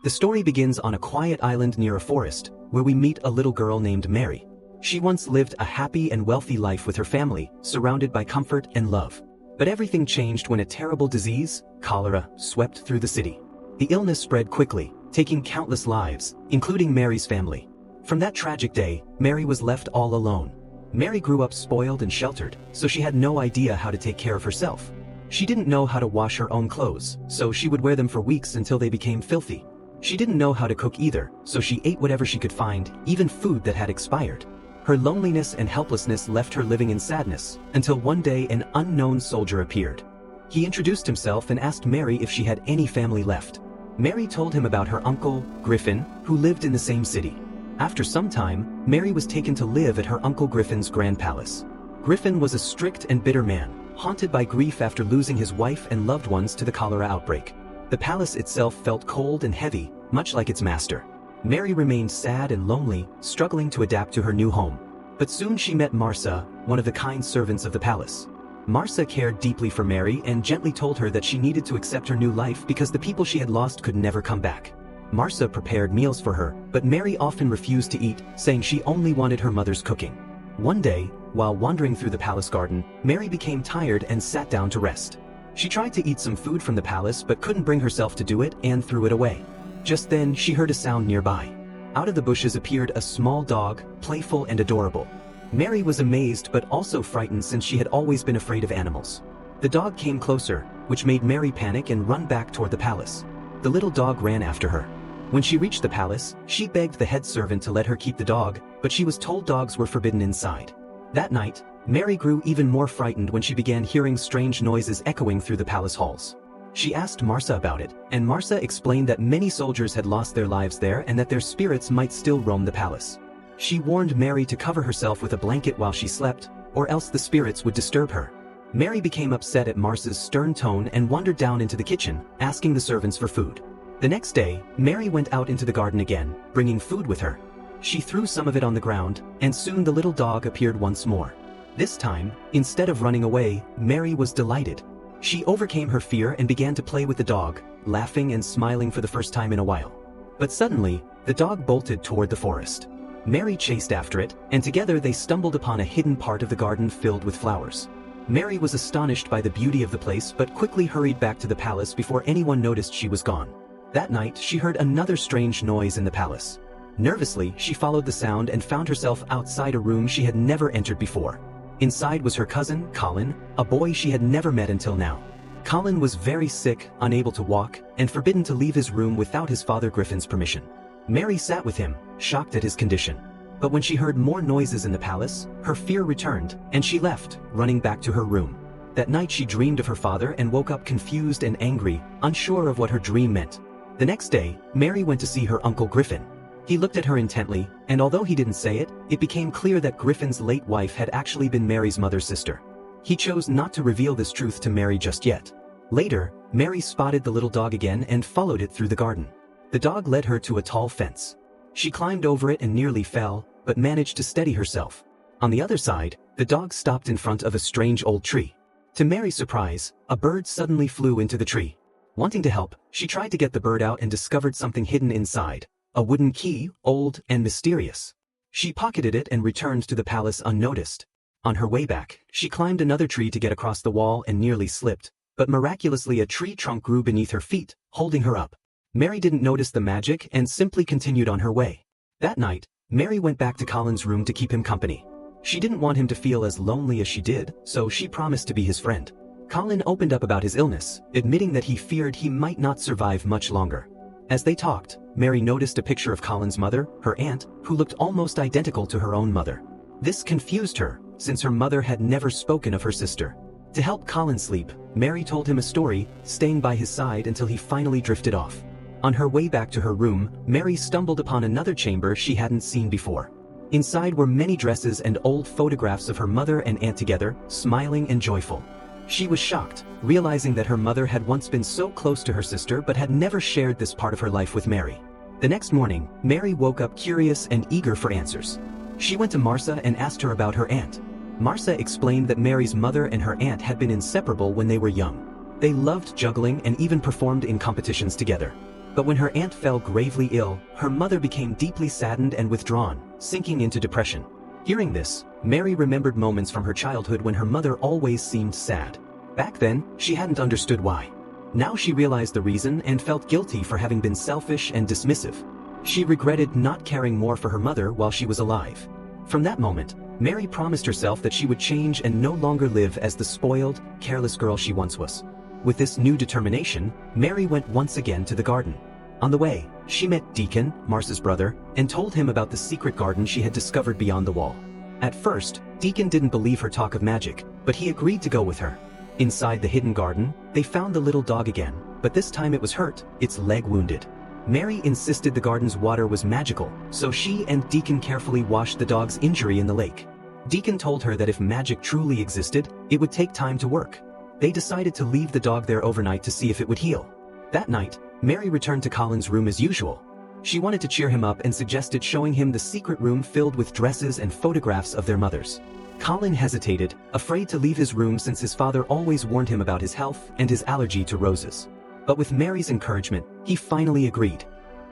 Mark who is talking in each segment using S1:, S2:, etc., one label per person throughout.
S1: The story begins on a quiet island near a forest, where we meet a little girl named Mary. She once lived a happy and wealthy life with her family, surrounded by comfort and love. But everything changed when a terrible disease, cholera, swept through the city. The illness spread quickly, taking countless lives, including Mary's family. From that tragic day, Mary was left all alone. Mary grew up spoiled and sheltered, so she had no idea how to take care of herself. She didn't know how to wash her own clothes, so she would wear them for weeks until they became filthy. She didn't know how to cook either, so she ate whatever she could find, even food that had expired. Her loneliness and helplessness left her living in sadness, until one day an unknown soldier appeared. He introduced himself and asked Mary if she had any family left. Mary told him about her uncle, Griffin, who lived in the same city. After some time, Mary was taken to live at her Uncle Griffin's grand palace. Griffin was a strict and bitter man, haunted by grief after losing his wife and loved ones to the cholera outbreak. The palace itself felt cold and heavy, much like its master. Mary remained sad and lonely, struggling to adapt to her new home. But soon she met Marsa, one of the kind servants of the palace. Marsa cared deeply for Mary and gently told her that she needed to accept her new life because the people she had lost could never come back. Marsa prepared meals for her, but Mary often refused to eat, saying she only wanted her mother's cooking. One day, while wandering through the palace garden, Mary became tired and sat down to rest. She tried to eat some food from the palace but couldn't bring herself to do it and threw it away. Just then, she heard a sound nearby. Out of the bushes appeared a small dog, playful and adorable. Mary was amazed but also frightened since she had always been afraid of animals. The dog came closer, which made Mary panic and run back toward the palace. The little dog ran after her. When she reached the palace, she begged the head servant to let her keep the dog, but she was told dogs were forbidden inside. That night, Mary grew even more frightened when she began hearing strange noises echoing through the palace halls. She asked Marsa about it, and Marsa explained that many soldiers had lost their lives there and that their spirits might still roam the palace. She warned Mary to cover herself with a blanket while she slept, or else the spirits would disturb her. Mary became upset at Marsa's stern tone and wandered down into the kitchen, asking the servants for food. The next day, Mary went out into the garden again, bringing food with her. She threw some of it on the ground, and soon the little dog appeared once more. This time, instead of running away, Mary was delighted. She overcame her fear and began to play with the dog, laughing and smiling for the first time in a while. But suddenly, the dog bolted toward the forest. Mary chased after it, and together they stumbled upon a hidden part of the garden filled with flowers. Mary was astonished by the beauty of the place but quickly hurried back to the palace before anyone noticed she was gone. That night, she heard another strange noise in the palace. Nervously, she followed the sound and found herself outside a room she had never entered before. Inside was her cousin, Colin, a boy she had never met until now. Colin was very sick, unable to walk, and forbidden to leave his room without his father Griffin's permission. Mary sat with him, shocked at his condition. But when she heard more noises in the palace, her fear returned, and she left, running back to her room. That night she dreamed of her father and woke up confused and angry, unsure of what her dream meant. The next day, Mary went to see her Uncle Griffin. He looked at her intently, and although he didn't say it, it became clear that Griffin's late wife had actually been Mary's mother's sister. He chose not to reveal this truth to Mary just yet. Later, Mary spotted the little dog again and followed it through the garden. The dog led her to a tall fence. She climbed over it and nearly fell, but managed to steady herself. On the other side, the dog stopped in front of a strange old tree. To Mary's surprise, a bird suddenly flew into the tree. Wanting to help, she tried to get the bird out and discovered something hidden inside. A wooden key, old and mysterious. She pocketed it and returned to the palace unnoticed. On her way back, she climbed another tree to get across the wall and nearly slipped, but miraculously a tree trunk grew beneath her feet, holding her up. Mary didn't notice the magic and simply continued on her way. That night, Mary went back to Colin's room to keep him company. She didn't want him to feel as lonely as she did, so she promised to be his friend. Colin opened up about his illness, admitting that he feared he might not survive much longer. As they talked, Mary noticed a picture of Colin's mother, her aunt, who looked almost identical to her own mother. This confused her, since her mother had never spoken of her sister. To help Colin sleep, Mary told him a story, staying by his side until he finally drifted off. On her way back to her room, Mary stumbled upon another chamber she hadn't seen before. Inside were many dresses and old photographs of her mother and aunt together, smiling and joyful. She was shocked, realizing that her mother had once been so close to her sister but had never shared this part of her life with Mary. The next morning, Mary woke up curious and eager for answers. She went to Marsa and asked her about her aunt. Marsa explained that Mary's mother and her aunt had been inseparable when they were young. They loved juggling and even performed in competitions together. But when her aunt fell gravely ill, her mother became deeply saddened and withdrawn, sinking into depression. Hearing this, Mary remembered moments from her childhood when her mother always seemed sad. Back then, she hadn't understood why. Now she realized the reason and felt guilty for having been selfish and dismissive. She regretted not caring more for her mother while she was alive. From that moment, Mary promised herself that she would change and no longer live as the spoiled, careless girl she once was. With this new determination, Mary went once again to the garden. On the way, she met Deacon, Marce's brother, and told him about the secret garden she had discovered beyond the wall. At first, Deacon didn't believe her talk of magic, but he agreed to go with her. Inside the hidden garden, they found the little dog again, but this time it was hurt, its leg wounded. Mary insisted the garden's water was magical, so she and Deacon carefully washed the dog's injury in the lake. Deacon told her that if magic truly existed, it would take time to work. They decided to leave the dog there overnight to see if it would heal. That night, Mary returned to Colin's room as usual. She wanted to cheer him up and suggested showing him the secret room filled with dresses and photographs of their mothers. Colin hesitated, afraid to leave his room since his father always warned him about his health and his allergy to roses. But with Mary's encouragement, he finally agreed.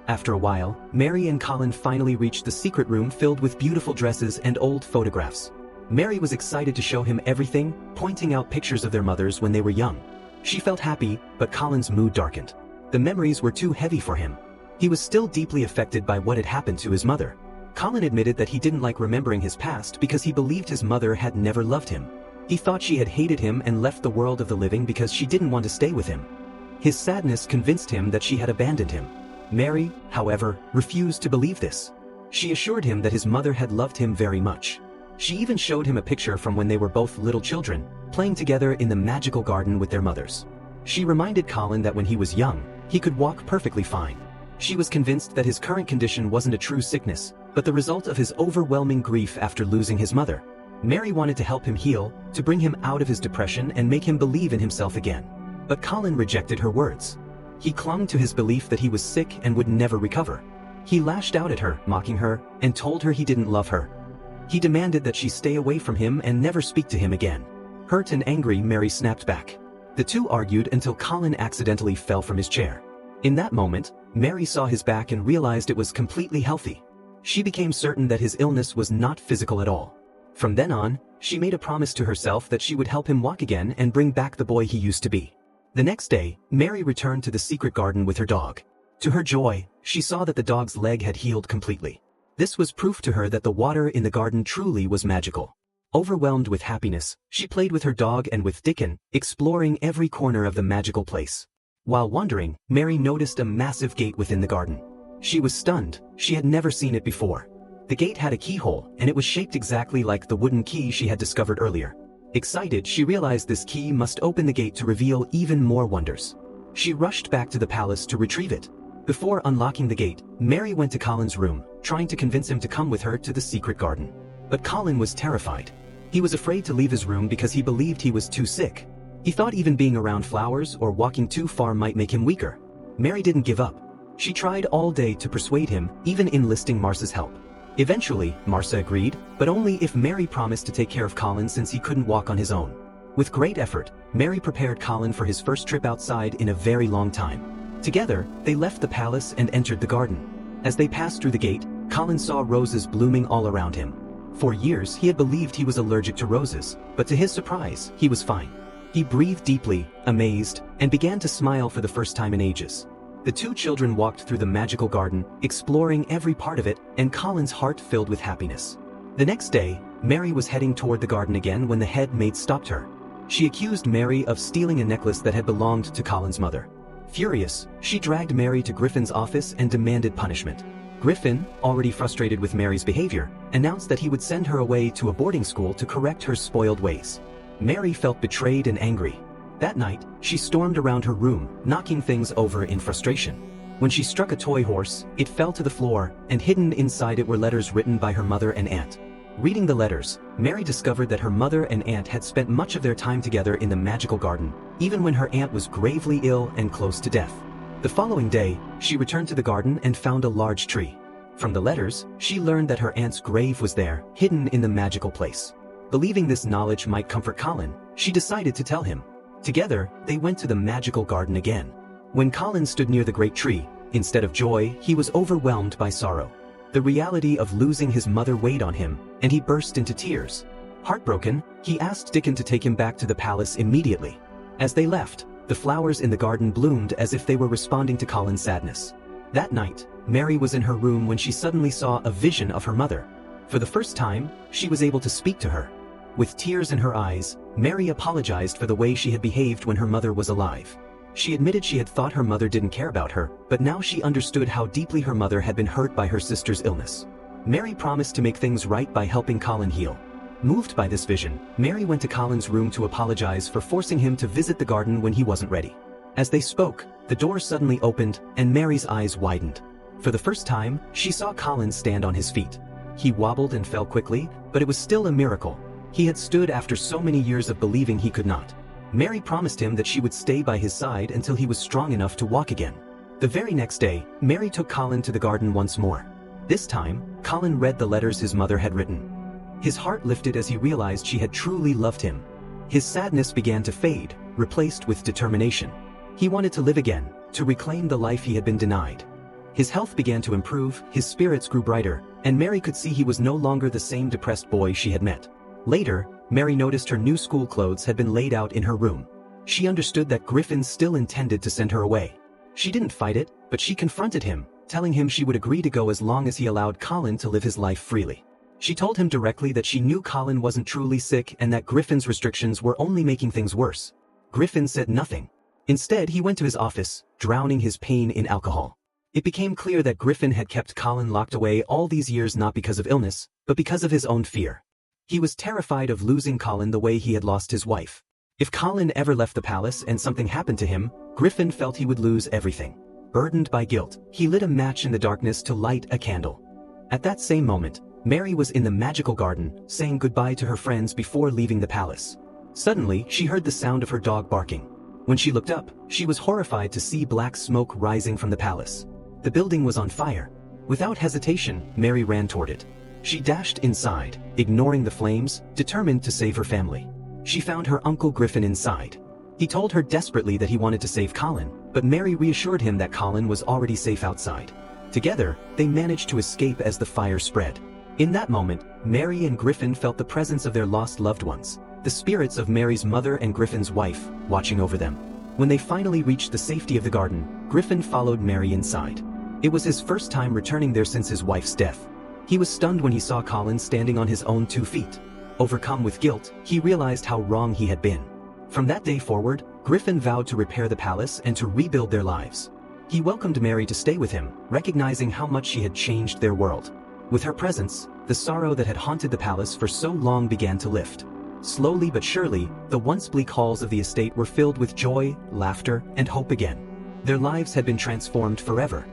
S1: After a while, Mary and Colin finally reached the secret room filled with beautiful dresses and old photographs. Mary was excited to show him everything, pointing out pictures of their mothers when they were young. She felt happy, but Colin's mood darkened. The memories were too heavy for him. He was still deeply affected by what had happened to his mother. Colin admitted that he didn't like remembering his past because he believed his mother had never loved him. He thought she had hated him and left the world of the living because she didn't want to stay with him. His sadness convinced him that she had abandoned him. Mary, however, refused to believe this. She assured him that his mother had loved him very much. She even showed him a picture from when they were both little children, playing together in the magical garden with their mothers. She reminded Colin that when he was young, he could walk perfectly fine. She was convinced that his current condition wasn't a true sickness, but the result of his overwhelming grief after losing his mother. Mary wanted to help him heal, to bring him out of his depression and make him believe in himself again. But Colin rejected her words. He clung to his belief that he was sick and would never recover. He lashed out at her, mocking her, and told her he didn't love her. He demanded that she stay away from him and never speak to him again. Hurt and angry, Mary snapped back. The two argued until Colin accidentally fell from his chair. In that moment, Mary saw his back and realized it was completely healthy. She became certain that his illness was not physical at all. From then on, she made a promise to herself that she would help him walk again and bring back the boy he used to be. The next day, Mary returned to the secret garden with her dog. To her joy, she saw that the dog's leg had healed completely. This was proof to her that the water in the garden truly was magical. Overwhelmed with happiness, she played with her dog and with Deacon, exploring every corner of the magical place. While wandering, Mary noticed a massive gate within the garden. She was stunned, she had never seen it before. The gate had a keyhole, and it was shaped exactly like the wooden key she had discovered earlier. Excited, she realized this key must open the gate to reveal even more wonders. She rushed back to the palace to retrieve it. Before unlocking the gate, Mary went to Colin's room, trying to convince him to come with her to the secret garden. But Colin was terrified. He was afraid to leave his room because he believed he was too sick. He thought even being around flowers or walking too far might make him weaker. Mary didn't give up. She tried all day to persuade him, even enlisting Marce's help. Eventually, Marce agreed, but only if Mary promised to take care of Colin since he couldn't walk on his own. With great effort, Mary prepared Colin for his first trip outside in a very long time. Together, they left the palace and entered the garden. As they passed through the gate, Colin saw roses blooming all around him. For years, he had believed he was allergic to roses, but to his surprise, he was fine. He breathed deeply, amazed, and began to smile for the first time in ages. The two children walked through the magical garden, exploring every part of it, and Colin's heart filled with happiness. The next day, Mary was heading toward the garden again when the head maid stopped her. She accused Mary of stealing a necklace that had belonged to Colin's mother. Furious, she dragged Mary to Griffin's office and demanded punishment. Griffin, already frustrated with Mary's behavior, announced that he would send her away to a boarding school to correct her spoiled ways. Mary felt betrayed and angry. That night, she stormed around her room, knocking things over in frustration. When she struck a toy horse, it fell to the floor, and hidden inside it were letters written by her mother and aunt. Reading the letters, Mary discovered that her mother and aunt had spent much of their time together in the magical garden, even when her aunt was gravely ill and close to death. The following day, she returned to the garden and found a large tree. From the letters, she learned that her aunt's grave was there, hidden in the magical place. Believing this knowledge might comfort Colin, she decided to tell him. Together, they went to the magical garden again. When Colin stood near the great tree, Instead of joy, he was overwhelmed by sorrow. The reality of losing his mother weighed on him, and he burst into tears. Heartbroken, he asked Dickon to take him back to the palace immediately. As they left, the flowers in the garden bloomed as if they were responding to Colin's sadness. That night, Mary was in her room when she suddenly saw a vision of her mother. For the first time, she was able to speak to her. With tears in her eyes, Mary apologized for the way she had behaved when her mother was alive. She admitted she had thought her mother didn't care about her, but now she understood how deeply her mother had been hurt by her sister's illness. Mary promised to make things right by helping Colin heal. Moved by this vision, Mary went to Colin's room to apologize for forcing him to visit the garden when he wasn't ready. As they spoke, the door suddenly opened, and Mary's eyes widened. For the first time, she saw Colin stand on his feet. He wobbled and fell quickly, but it was still a miracle. He had stood after so many years of believing he could not. Mary promised him that she would stay by his side until he was strong enough to walk again. The very next day, Mary took Colin to the garden once more. This time, Colin read the letters his mother had written. His heart lifted as he realized she had truly loved him. His sadness began to fade, replaced with determination. He wanted to live again, to reclaim the life he had been denied. His health began to improve, his spirits grew brighter, and Mary could see he was no longer the same depressed boy she had met. Later, Mary noticed her new school clothes had been laid out in her room. She understood that Griffin still intended to send her away. She didn't fight it, but she confronted him, telling him she would agree to go as long as he allowed Colin to live his life freely. She told him directly that she knew Colin wasn't truly sick and that Griffin's restrictions were only making things worse. Griffin said nothing. Instead, he went to his office, drowning his pain in alcohol. It became clear that Griffin had kept Colin locked away all these years not because of illness, but because of his own fear. He was terrified of losing Colin the way he had lost his wife. If Colin ever left the palace and something happened to him, Griffin felt he would lose everything. Burdened by guilt, he lit a match in the darkness to light a candle. At that same moment, Mary was in the magical garden, saying goodbye to her friends before leaving the palace. Suddenly, she heard the sound of her dog barking. When she looked up, she was horrified to see black smoke rising from the palace. The building was on fire. Without hesitation, Mary ran toward it. She dashed inside, ignoring the flames, determined to save her family. She found her Uncle Griffin inside. He told her desperately that he wanted to save Colin, but Mary reassured him that Colin was already safe outside. Together, they managed to escape as the fire spread. In that moment, Mary and Griffin felt the presence of their lost loved ones, the spirits of Mary's mother and Griffin's wife, watching over them. When they finally reached the safety of the garden, Griffin followed Mary inside. It was his first time returning there since his wife's death. He was stunned when he saw Colin standing on his own 2 feet. Overcome with guilt, he realized how wrong he had been. From that day forward, Griffin vowed to repair the palace and to rebuild their lives. He welcomed Mary to stay with him, recognizing how much she had changed their world. With her presence, the sorrow that had haunted the palace for so long began to lift. Slowly but surely, the once bleak halls of the estate were filled with joy, laughter, and hope again. Their lives had been transformed forever.